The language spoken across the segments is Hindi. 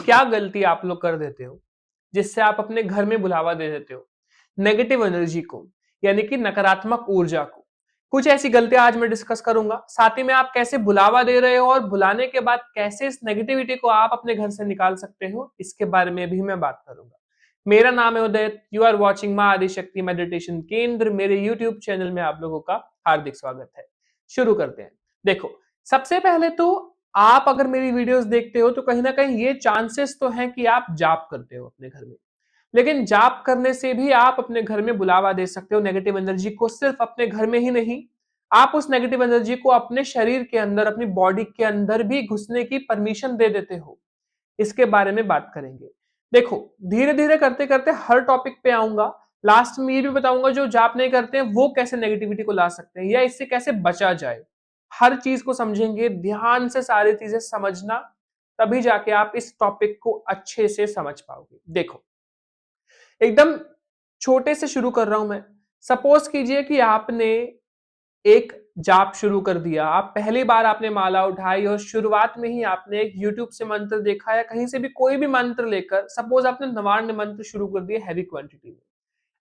क्या गलती आप लोग कर देते हो जिससे आप अपने घर में बुलावा दे देते हो नेगेटिव एनर्जी को, यानी कि नकारात्मक ऊर्जा को। कुछ ऐसी गलतियां आज मैं डिस्कस करूंगा, साथ ही में आप कैसे बुलावा दे रहे हो और बुलाने के बाद कैसे इस नेगेटिविटी को आप अपने घर से निकाल सकते हो, इसके बारे में भी मैं बात करूंगा। मेरा नाम है उदय, यू आर वॉचिंग मां आदिशक्ति मेडिटेशन केंद्र। मेरे यूट्यूब चैनल में आप लोगों का हार्दिक स्वागत है। शुरू करते हैं। देखो, सबसे पहले तो आप अगर मेरी वीडियोस देखते हो तो कहीं ना कहीं ये चांसेस तो हैं कि आप जाप करते हो अपने घर में, लेकिन जाप करने से भी आप अपने घर में बुलावा दे सकते हो नेगेटिव एनर्जी को। सिर्फ अपने घर में ही नहीं, आप उस नेगेटिव एनर्जी को अपने शरीर के अंदर, अपनी बॉडी के अंदर भी घुसने की परमिशन दे देते हो। इसके बारे में बात करेंगे। देखो, धीरे धीरे करते करते हर टॉपिक पे आऊंगा। लास्ट में ये भी बताऊंगा जो जाप नहीं करते हैं वो कैसे नेगेटिविटी को ला सकते हैं या इससे कैसे बचा जाए। हर चीज को समझेंगे, ध्यान से सारी चीजें समझना, तभी जाके आप इस टॉपिक को अच्छे से समझ पाओगे। देखो, एकदम छोटे से शुरू कर रहा हूं मैं। सपोज कीजिए कि आपने एक जाप शुरू कर दिया, आप पहली बार आपने माला उठाई और शुरुआत में ही आपने एक यूट्यूब से मंत्र देखा या कहीं से भी कोई भी मंत्र लेकर, सपोज आपने नवार्ण मंत्र शुरू कर दिया हैवी क्वांटिटी में।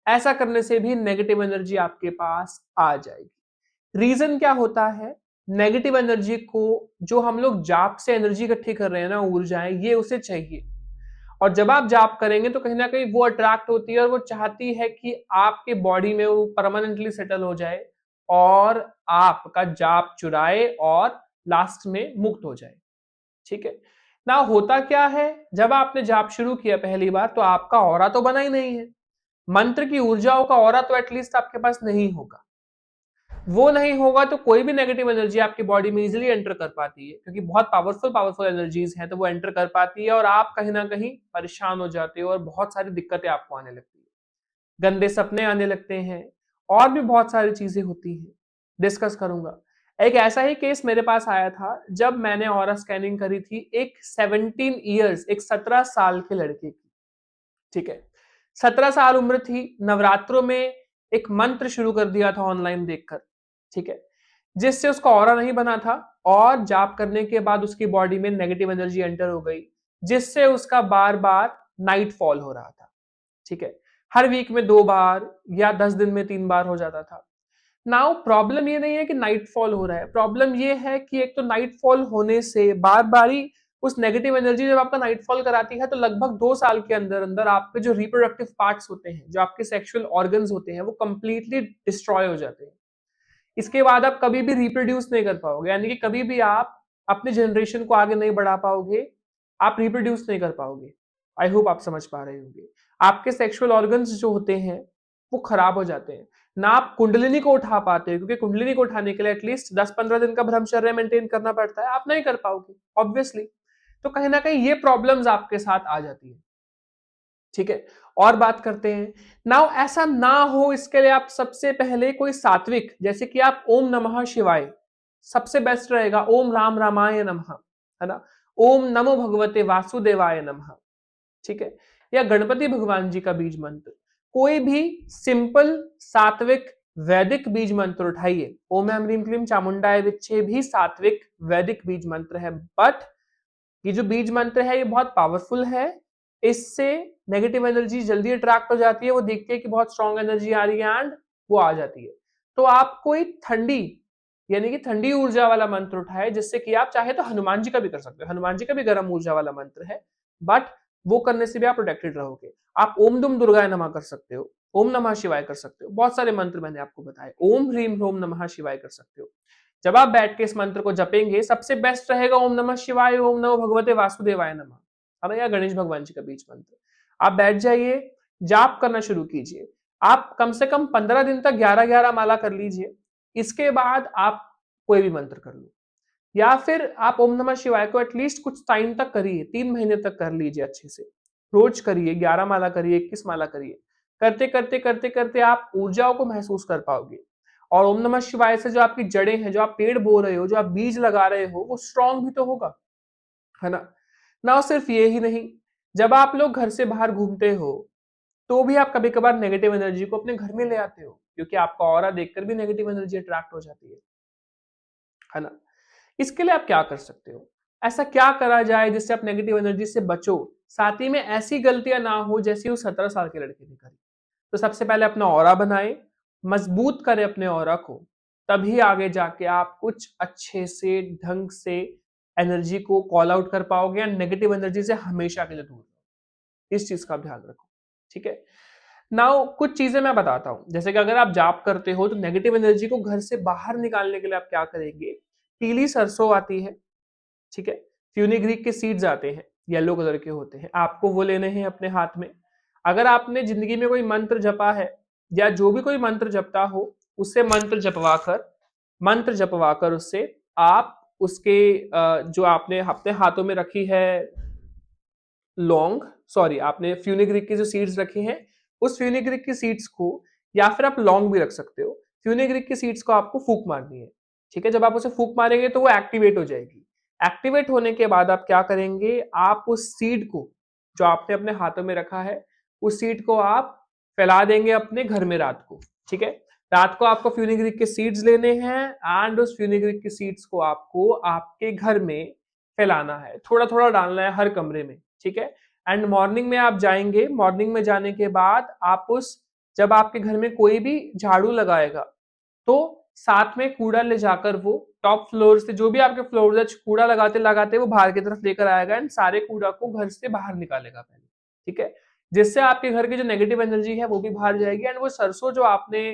ऐसा करने से भी नेगेटिव एनर्जी आपके पास आ जाएगी। रीजन क्या होता है? नेगेटिव एनर्जी को, जो हम लोग जाप से एनर्जी इकट्ठी कर रहे हैं ना, ऊर्जाएं, ये उसे चाहिए। और जब आप जाप करेंगे तो कहीं ना कहीं वो अट्रैक्ट होती है और वो चाहती है कि आपके बॉडी में वो परमानेंटली सेटल हो जाए और आपका जाप चुराए और लास्ट में मुक्त हो जाए। ठीक है ना? होता क्या है, जब आपने जाप शुरू किया पहली बार तो आपका ऑरा तो बना ही नहीं है, मंत्र की ऊर्जाओं का ऑरा तो एटलीस्ट आपके पास नहीं होगा। वो नहीं होगा तो कोई भी नेगेटिव एनर्जी आपकी बॉडी में इजीली एंटर कर पाती है, क्योंकि बहुत पावरफुल एनर्जीज हैं, तो वो एंटर कर पाती है और आप कहीं ना कहीं परेशान हो जाते हो और बहुत सारी दिक्कतें आपको आने लगती है, गंदे सपने आने लगते हैं और भी बहुत सारी चीजें होती हैं। डिस्कस करूंगा। एक ऐसा ही केस मेरे पास आया था जब मैंने ऑरा स्कैनिंग करी थी एक 17 ईयर्स, एक 17 साल के लड़के की। ठीक है, 17 साल उम्र थी, नवरात्रों में एक मंत्र शुरू कर दिया था ऑनलाइन देखकर। ठीक है, जिससे उसका ऑरा नहीं बना था और जाप करने के बाद उसकी बॉडी में नेगेटिव एनर्जी एंटर हो गई, जिससे उसका बार बार नाइट फॉल हो रहा था। ठीक है, हर वीक में 2 बार या 10 दिन में 3 बार हो जाता था। नाउ प्रॉब्लम ये नहीं है कि नाइट फॉल हो रहा है, प्रॉब्लम ये है कि एक तो नाइट फॉल होने से बार बारी उस नेगेटिव एनर्जी जब आपका नाइटफॉल कराती है तो लगभग 2 साल के अंदर अंदर आपके जो रिप्रोडक्टिव पार्ट्स होते हैं, जो आपके सेक्सुअल ऑर्गन्स होते हैं, वो कंप्लीटली डिस्ट्रॉय हो जाते हैं। इसके बाद आप कभी भी रिप्रोड्यूस नहीं कर पाओगे, यानी कि कभी भी आप अपने जनरेशन को आगे नहीं बढ़ा पाओगे, आप रिप्रोड्यूस नहीं कर पाओगे। आई होप आप समझ पा रहे होंगे। आपके सेक्सुअल ऑर्गन्स जो होते हैं वो खराब हो जाते हैं, ना आप कुंडलिनी को उठा पाते हो, क्योंकि कुंडलिनी को उठाने के लिए एटलीस्ट 10-15 दिन का ब्रह्मचर्य मेंटेन करना पड़ता है, आप नहीं कर पाओगे ऑब्वियसली। तो कहीं ना कहीं ये प्रॉब्लम्स आपके साथ आ जाती है। ठीक है, और बात करते हैं। नाउ ऐसा ना हो इसके लिए आप सबसे पहले कोई सात्विक, जैसे कि आप ओम नमः शिवाय, सबसे बेस्ट रहेगा। ओम राम रामाय नमः, है ना? ओम नमो भगवते वासुदेवाय नमः। ठीक है, या गणपति भगवान जी का बीज मंत्र, कोई भी सिंपल सात्विक वैदिक बीज मंत्र उठाइए। ओम ऐम ह्रीम क्लीम चामुंडाय विच्चे भी सात्विक वैदिक बीज मंत्र है, बट ये जो बीज मंत्र है ये बहुत पावरफुल है। इससे नेगेटिव एनर्जी जल्दी अट्रैक्ट हो जाती है, वो देखती है कि बहुत स्ट्रॉन्ग एनर्जी आ रही है एंड वो आ जाती है। तो आप कोई ठंडी, यानी कि ठंडी ऊर्जा वाला मंत्र उठाए, जिससे कि आप चाहे तो हनुमान जी का भी कर सकते हो, हनुमान जी का भी गर्म ऊर्जा वाला मंत्र है, बट वो करने से भी आप प्रोटेक्टेड रहोगे। आप ओम दुम दुर्गाय नमः कर सकते हो, ओम नमः शिवाय कर सकते हो, बहुत सारे मंत्र मैंने आपको बताए। ओम ह्रीम ह्रोम नमः शिवाय कर सकते हो। जब आप बैठ के इस मंत्र को जपेंगे, सबसे बेस्ट रहेगा ओम नमः शिवाय, ओम नमो भगवते वासुदेवाय नमः, है ना, या गणेश भगवान जी का बीज मंत्र। आप बैठ जाइए, जाप करना शुरू कीजिए। आप कम से कम 15 दिन तक 11-11 माला कर लीजिए। इसके बाद आप कोई भी मंत्र कर लो, या फिर आप ओम नमः शिवाय को एटलीस्ट कुछ टाइम तक करिए, 3 महीने तक कर लीजिए अच्छे से। रोज करिए, 11 माला करिए, 21 माला करिए। करते करते करते करते आप ऊर्जाओं को महसूस कर पाओगे। और ओम नमः शिवाय से जो आपकी जड़ें हैं, जो आप पेड़ बो रहे हो, जो आप बीज लगा रहे हो, वो स्ट्रांग भी तो होगा, है ना? ना सिर्फ ये ही नहीं, जब आप लोग घर से बाहर घूमते हो तो भी आप कभी कभार नेगेटिव एनर्जी को अपने घर में ले आते हो, क्योंकि आपका ऑरा देखकर भी नेगेटिव एनर्जी अट्रैक्ट हो जाती है ना? इसके लिए आप क्या कर सकते हो? ऐसा क्या करा जाए जिससे आप नेगेटिव एनर्जी से बचो, साथ ही में ऐसी गलतियां ना हो जैसी उस 17 साल के लड़के ने करी। तो सबसे पहले अपना ऑरा बनाए, मजबूत करें अपने ऑरा को, तभी आगे जाके आप कुछ अच्छे से ढंग से एनर्जी को कॉल आउट कर पाओगे एंड नेगेटिव एनर्जी से हमेशा के लिए दूर रहो। इस चीज का ध्यान रखो, ठीक है। नाउ कुछ चीजें मैं बताता हूं, जैसे कि अगर आप जाप करते हो तो नेगेटिव एनर्जी को घर से बाहर निकालने के लिए आप क्या करेंगे। पीली सरसों आती है, ठीक है। फ्यूनिग्रीक के सीड्स आते हैं, येलो कलर के होते हैं, आपको वो लेने हैं अपने हाथ में। अगर आपने जिंदगी में कोई मंत्र जपा है या जो भी कोई मंत्र जपता हो, उससे मंत्र जपवा कर उससे आप उसके जो आपने अपने हाथों में रखी है लौंग, सॉरी आपने फ्यूनिग्रिक की जो सीड्स रखी हैं, उस फ्यूनिग्रिक की सीड्स को, या फिर आप लौंग भी रख सकते हो, फ्यूनिग्रिक की सीड्स को आपको फूंक मारनी है, ठीक है। जब आप उसे फूंक मारेंगे तो वो एक्टिवेट हो जाएगी। एक्टिवेट होने के बाद आप क्या करेंगे, आप उस सीड को जो आपने अपने हाथों में रखा है, उस सीड को आप फैला देंगे अपने घर में रात को, ठीक है। रात को आपको फ्यूनिग्रिक के सीड्स लेने हैं एंड उस फ्यूनिग्रिक के सीड्स को आपको आपके घर में फैलाना है, थोड़ा थोड़ा डालना है हर कमरे में, ठीक है। एंड मॉर्निंग में आप जाएंगे, मॉर्निंग में जाने के बाद आप उस, जब आपके घर में कोई भी झाड़ू लगाएगा तो साथ में कूड़ा ले जाकर वो टॉप फ्लोर से, जो भी आपके फ्लोर है, कूड़ा लगाते लगाते वो बाहर की तरफ लेकर आएगा एंड सारे कूड़ा को घर से बाहर निकालेगा पहले, ठीक है। जिससे आपके घर की जो नेगेटिव एनर्जी है वो भी बाहर जाएगी एंड वो सरसों जो आपने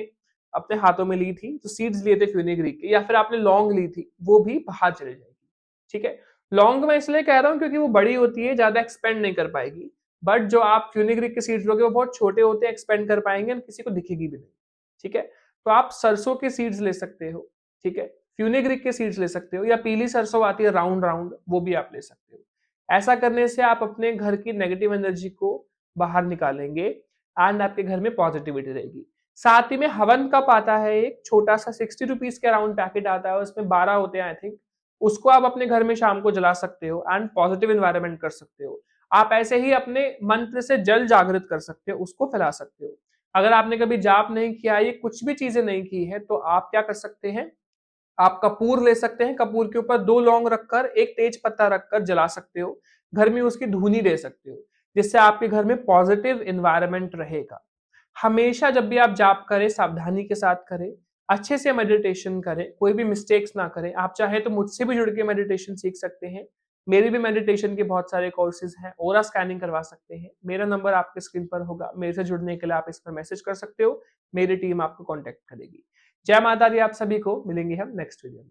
अपने हाथों में ली थी, जो सीड्स लिए थे फ्यूनिग्रीक के, या फिर आपने लौंग ली थी, वो भी बाहर चली जाएगी, ठीक है। लॉन्ग मैं इसलिए कह रहा हूँ क्योंकि वो बड़ी होती है, ज्यादा एक्सपेंड नहीं कर पाएगी। बट जो आप फ्यूनिग्रिक के सीड्स लोगे वो बहुत छोटे होते हैं, एक्सपेंड कर पाएंगे और किसी को दिखेगी भी नहीं, ठीक है। तो आप सरसों के सीड्स ले सकते हो, ठीक है। फ्यूनिग्रिक के सीड्स ले सकते हो, या पीली सरसों आती है राउंड राउंड, वो भी आप ले सकते हो। ऐसा करने से आप अपने घर की नेगेटिव एनर्जी को बाहर निकालेंगे एंड आपके घर में पॉजिटिविटी रहेगी। साथ ही में हवन कप आता है, एक छोटा सा 60 रुपीज के अराउंड पैकेट आता है, उसमें 12 होते हैं आई थिंक। उसको आप अपने घर में शाम को जला सकते हो एंड पॉजिटिव इन्वायरमेंट कर सकते हो। आप ऐसे ही अपने मंत्र से जल जागृत कर सकते हो, उसको फैला सकते हो। अगर आपने कभी जाप नहीं किया, ये कुछ भी चीजें नहीं की है, तो आप क्या कर सकते हैं, आप कपूर ले सकते हैं, कपूर के ऊपर 2 लौंग रखकर, एक तेज पत्ता रखकर जला सकते हो, घर में उसकी धुनी दे सकते हो, जिससे आपके घर में पॉजिटिव इन्वायरमेंट रहेगा। हमेशा जब भी आप जाप करें, सावधानी के साथ करें, अच्छे से मेडिटेशन करें, कोई भी मिस्टेक्स ना करें। आप चाहे तो मुझसे भी जुड़ के मेडिटेशन सीख सकते हैं। मेरे भी मेडिटेशन के बहुत सारे कोर्सेज हैं, ओरा स्कैनिंग करवा सकते हैं। मेरा नंबर आपके स्क्रीन पर होगा, मेरे से जुड़ने के लिए आप इस पर मैसेज कर सकते हो, मेरी टीम आपको कॉन्टेक्ट करेगी। जय माता दी, आप सभी को, मिलेंगे हम नेक्स्ट वीडियो में।